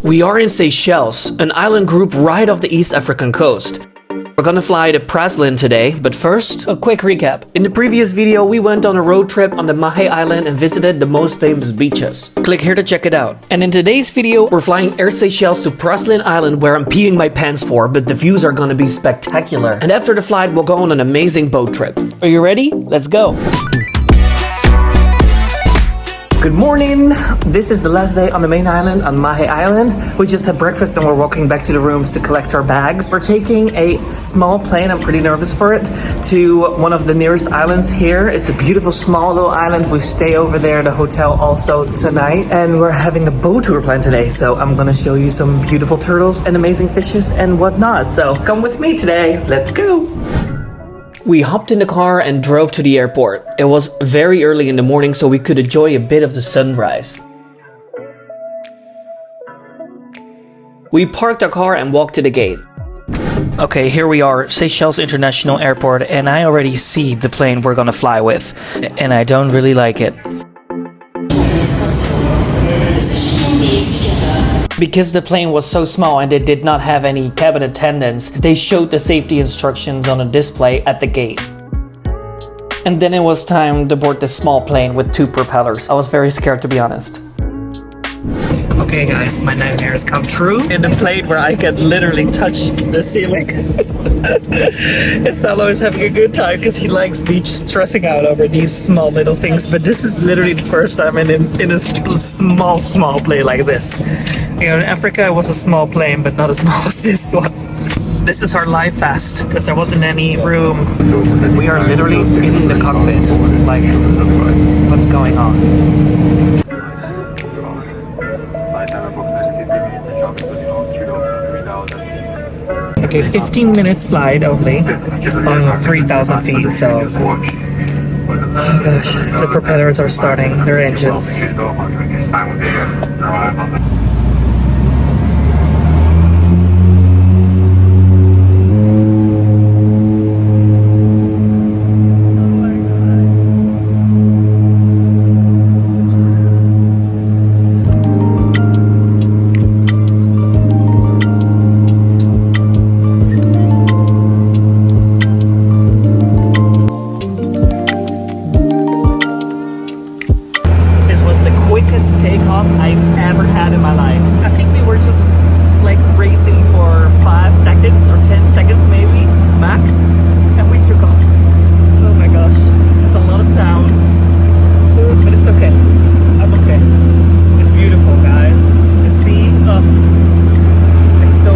We are in Seychelles, an island group right off the East African coast. We're gonna fly to Praslin today, but first, a quick recap. In the previous video, we went on a road trip on the Mahé island and visited the most famous beaches. Click here to check it out. And in today's video, we're flying Air Seychelles to Praslin Island, where I'm peeing my pants for, but the views are gonna be spectacular. And after the flight, we'll go on an amazing boat trip. Are you ready? Let's go! Good morning! This is the last day on the main island, on Mahé Island. We just had breakfast and we're walking back to the rooms to collect our bags. We're taking a small plane, I'm pretty nervous for it, to one of the nearest islands here. It's a beautiful small little island. We stay over there, the hotel also tonight. And we're having a boat tour planned today, so I'm gonna show you some beautiful turtles and amazing fishes and whatnot. So come with me today, let's go! We hopped in the car and drove to the airport. It was very early in the morning, so we could enjoy a bit of the sunrise. We parked our car and walked to the gate. Okay, here we are, Seychelles International Airport, and I already see the plane we're gonna fly with, and I don't really like it. Because the plane was so small and it did not have any cabin attendants, they showed the safety instructions on a display at the gate. And then it was time to board this small plane with 2 propellers. I was very scared, to be honest. Okay guys, my nightmares come true. In a plane where I can literally touch the ceiling. And Salo is having a good time because he likes beach stressing out over these small little things. But this is literally the first time I'm in a small plane like this. You know, in Africa it was a small plane, but not as small as this one. This is our live fast because there wasn't any room. We are literally in the cockpit. Like, what's going on? Okay, 15 minutes flight only on 3,000 feet, so oh gosh, the propellers are starting their engines. Takeoff I've ever had in my life. I think we were just like racing for 5 seconds or 10 seconds maybe, max, and we took off. Oh my gosh, it's a lot of sound, but it's okay. I'm okay. It's beautiful, guys. The sea, it's so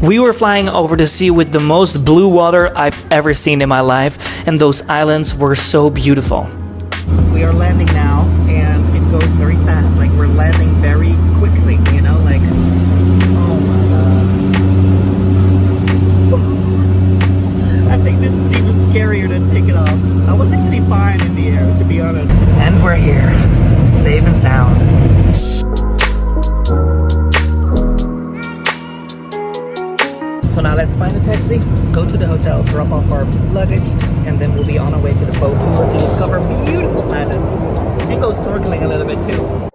cool. We were flying over the sea with the most blue water I've ever seen in my life, and those islands were so beautiful. We are landing now, and it goes very fast. Like, we're landing very quickly, you know, like, oh my gosh. I think this is even scarier than taking off. I was actually fine in the air, to be honest. And we're here, safe and sound. So now let's find a taxi, go to the hotel, drop off our luggage, and then we'll be on our way to the boat tour to discover beautiful islands and go snorkeling a little bit too.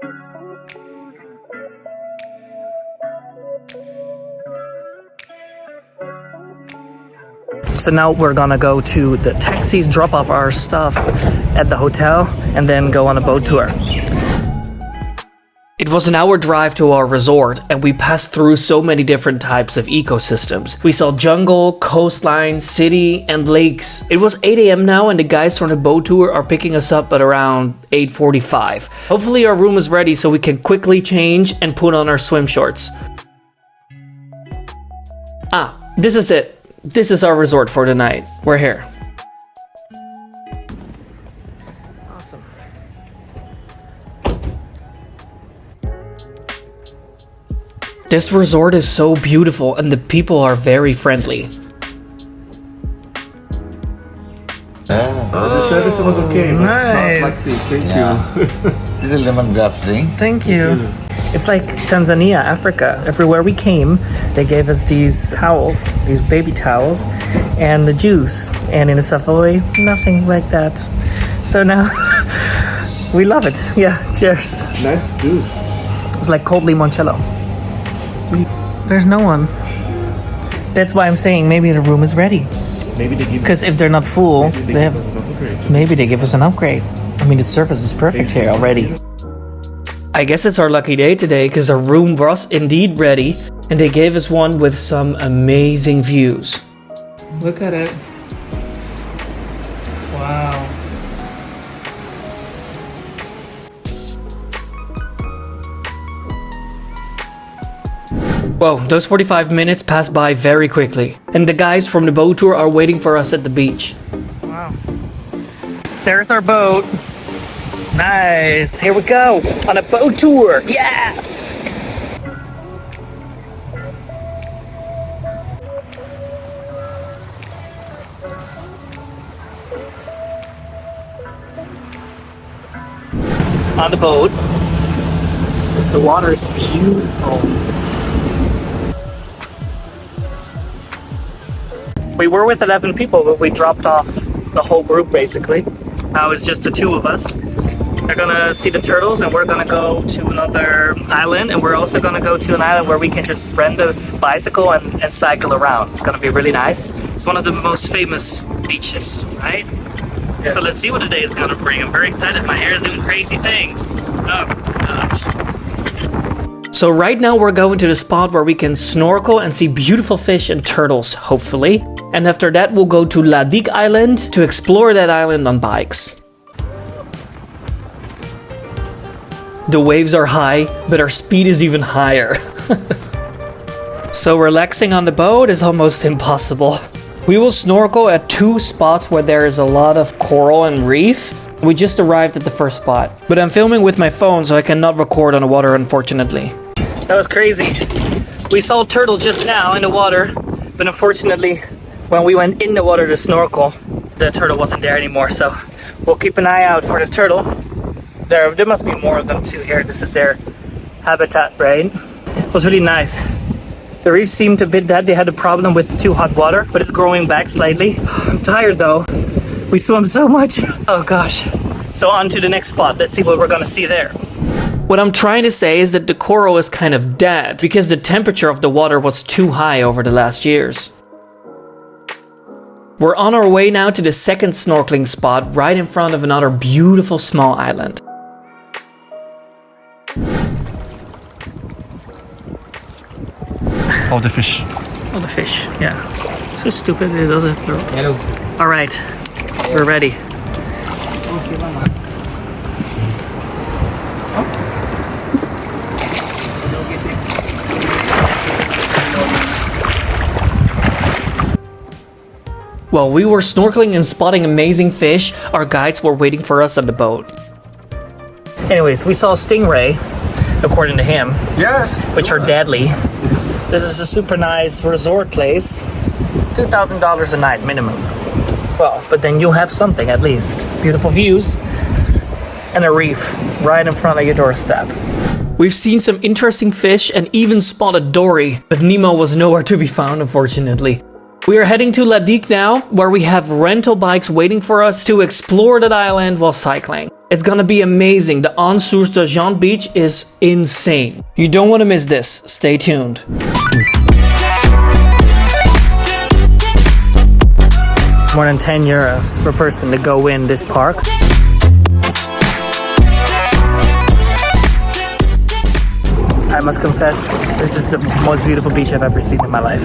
So now we're gonna go to the taxis, drop off our stuff at the hotel, and then go on a boat tour. It was an hour drive to our resort, and we passed through so many different types of ecosystems. We saw jungle, coastline, city, and lakes. It was 8 AM now, and the guys from the boat tour are picking us up at around 8:45. Hopefully our room is ready so we can quickly change and put on our swim shorts. Ah, this is it. This is our resort for the night. We're here. This resort is so beautiful and the people are very friendly. The service was okay. Nice. Thank you. This is a lemongrass drink. Thank you. It's like Tanzania, Africa. Everywhere we came, they gave us these towels, these baby towels, and the juice. And in the Savoy, nothing like that. So now, we love it. Yeah, cheers. Nice juice. It's like cold limoncello. There's no one. That's why I'm saying maybe the room is ready. Maybe they give. Because if they're not full, maybe they give us an upgrade. I mean, the surface is perfect here already. I guess it's our lucky day today because our room was indeed ready and they gave us one with some amazing views. Look at it. Wow. Whoa, those 45 minutes passed by very quickly. And the guys from the boat tour are waiting for us at the beach. Wow. There's our boat. Nice. Here we go. On a boat tour. Yeah. On the boat. The water is beautiful. We were with 11 people, but we dropped off the whole group basically. Now it's just the two of us. They're gonna see the turtles and we're gonna go to another island, and we're also gonna go to an island where we can just rent a bicycle and cycle around. It's gonna be really nice. It's one of the most famous beaches, right? Yeah. So let's see what the day is gonna bring. I'm very excited. My hair is doing crazy things. Oh gosh. So right now we're going to the spot where we can snorkel and see beautiful fish and turtles, hopefully. And after that we'll go to Digue Island to explore that island on bikes. The waves are high, but our speed is even higher. So relaxing on the boat is almost impossible. We will snorkel at two spots where there is a lot of coral and reef. We just arrived at the first spot, but I'm filming with my phone so I cannot record on the water, unfortunately. That was crazy. We saw a turtle just now in the water, but unfortunately when we went in the water to snorkel, the turtle wasn't there anymore, so we'll keep an eye out for the turtle. There must be more of them too here. This is their habitat, right? It was really nice. The reef seemed a bit dead. They had a problem with too hot water, but it's growing back slightly. I'm tired though. We swam so much. Oh gosh. So on to the next spot. Let's see what we're gonna see there. What I'm trying to say is that the coral is kind of dead because the temperature of the water was too high over the last years. We're on our way now to the second snorkeling spot right in front of another beautiful small island. Oh, the fish. Oh, the fish, yeah. So stupid. Hello. All right, we're ready. While we were snorkeling and spotting amazing fish, our guides were waiting for us on the boat. Anyways, we saw a stingray, according to him. Yes. Which are deadly. This is a super nice resort place. $2,000 a night minimum. Well, but then you'll have something at least. Beautiful views and a reef right in front of your doorstep. We've seen some interesting fish and even spotted Dory, but Nemo was nowhere to be found, unfortunately. We are heading to Digue now, where we have rental bikes waiting for us to explore that island while cycling. It's gonna be amazing. The Anse Argent beach is insane. You don't want to miss this. Stay tuned. More than 10 euros per person to go in this park. I must confess, this is the most beautiful beach I've ever seen in my life.